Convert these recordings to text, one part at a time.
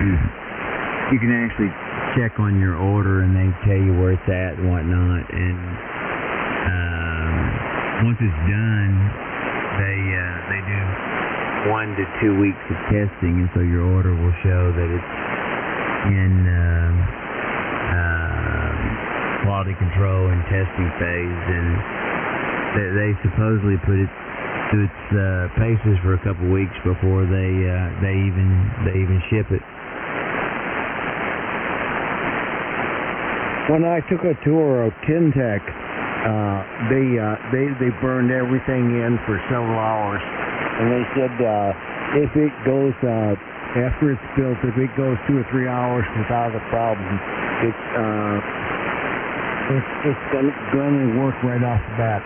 you can actually check on your order and they tell you where it's at and whatnot. And once it's done, they do 1 to 2 weeks of testing, and so your order will show that it's in quality control and testing phase, and they supposedly put it to its paces for a couple weeks before they even ship it. When I took a tour of Tintec, they burned everything in for several hours, and they said if it goes after it's built, if it goes 2 or 3 hours without a problem, it's going to work right off the bat.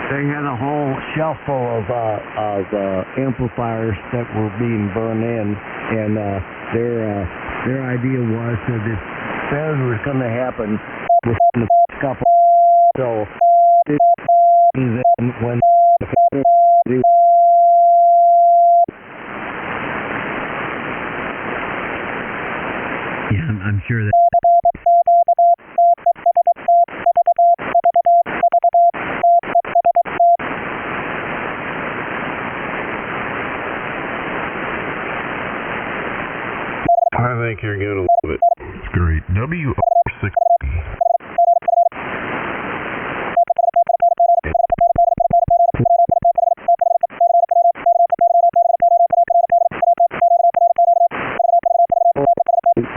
They had a whole shelf full of amplifiers that were being burned in, and their idea was that if failure was going to happen within a couple, so then when yeah, I'm sure that. I think you're going to love it. It's great. WR60.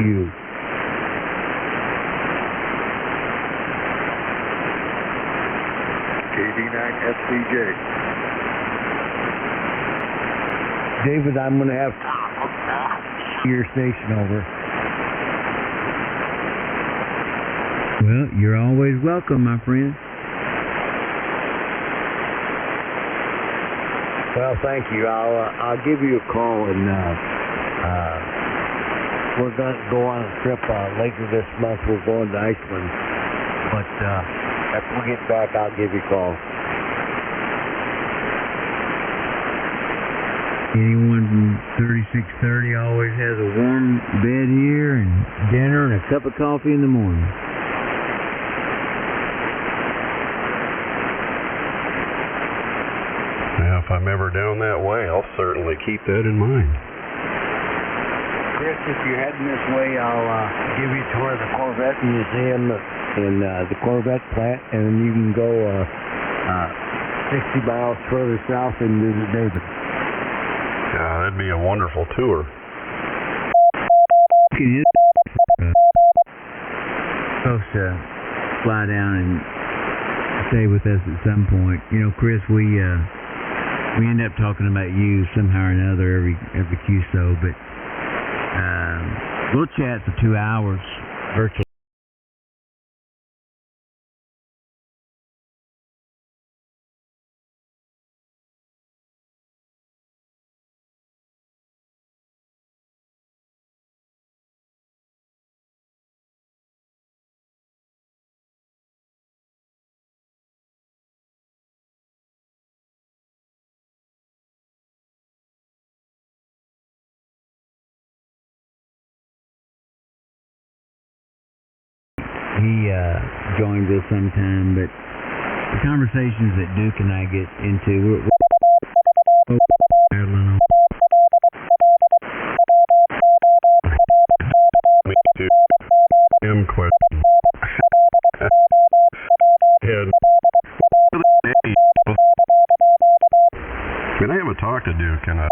you. KD9FCJ. David, I'm going to have your station over. Well, you're always welcome, my friend. Well, thank you. I'll give you a call, and we're going to go on a trip later this month. We're going to Iceland, but after we get back, I'll give you a call. Anyone from 3630 always has a warm bed here and dinner and a cup of coffee in the morning. Yeah, if I'm ever down that way, I'll certainly keep that in mind. Chris, if you're heading this way, I'll give you a tour of the Corvette Museum and the Corvette plant, and then you can go 60 miles further south and visit David. Yeah, that'd be a wonderful tour. You can supposed to fly down and stay with us at some point. You know, Chris, we end up talking about you somehow or another every QSO, but we'll chat for 2 hours virtually. He joins us sometime, but the conversations that Duke and I get into, we're battling on. Me too. M question. And I haven't talked to Duke in a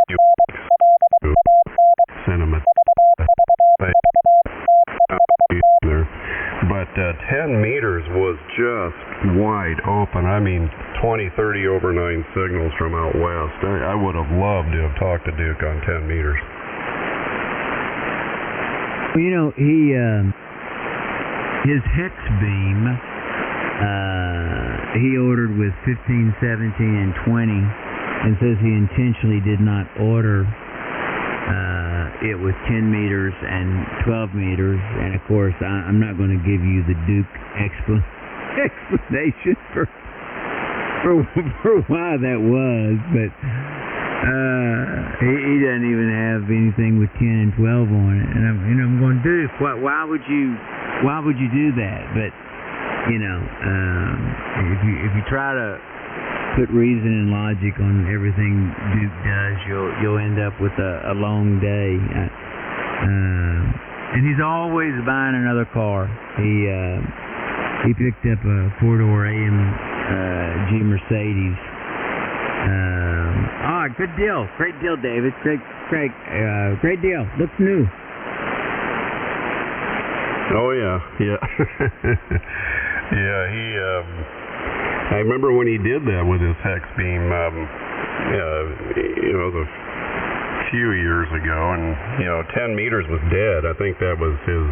few weeks. Sent him a but 10 meters was just wide open. I mean, 20, 30 over 9 signals from out west. I would have loved to have talked to Duke on 10 meters. Well, you know, his hex beam, he ordered with 15, 17, and 20, and says he intentionally did not order it was 10 meters and 12 meters, and of course I'm not going to give you the Duke explanation for why that was, but he doesn't even have anything with 10 and 12 on it, and I'm going, Duke, why would you do that? But if you try to put reason and logic on everything Duke does, you'll end up with a long day. And he's always buying another car. He picked up a 4-door AMG Mercedes. Good deal. Great deal, David. Great deal. Looks new. Oh yeah. Yeah, I remember when he did that with his hex beam, it was a few years ago, and 10 meters was dead. I think that was his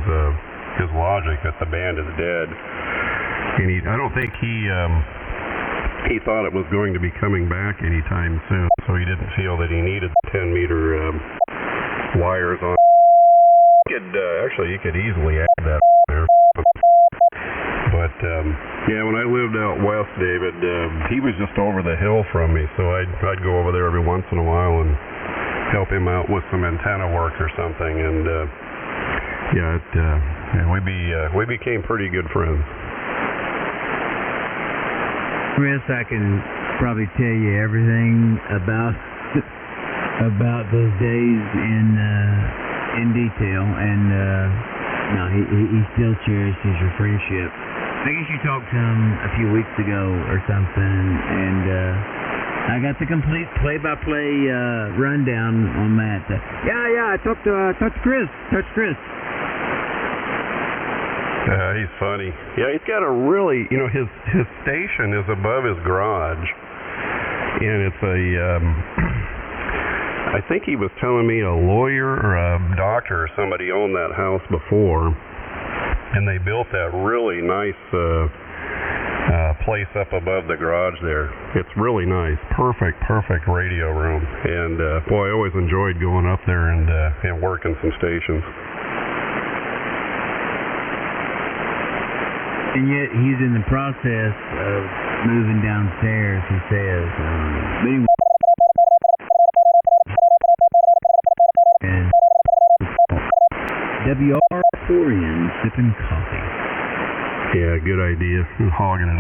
logic, that the band is dead. And I don't think he thought it was going to be coming back anytime soon, so he didn't feel that he needed 10-meter wires on. You could easily add that there. But when I lived out west, David, he was just over the hill from me, so I'd go over there every once in a while and help him out with some antenna work or something. And we became pretty good friends. Chris, I can probably tell you everything about those days in detail, and he still cherishes your friendship. I guess you talked to him a few weeks ago or something, and I got the complete play-by-play rundown on that. I talked to Chris. He's funny. Yeah, he's got a really, his station is above his garage, and it's I think he was telling me a lawyer or a doctor or somebody owned that house before, and they built that really nice place up above the garage there. It's really nice. Perfect radio room. And I always enjoyed going up there and working some stations. And yet he's in the process of moving downstairs, he says. But anyway, and WR4N sipping coffee. Yeah, good idea. Hogging it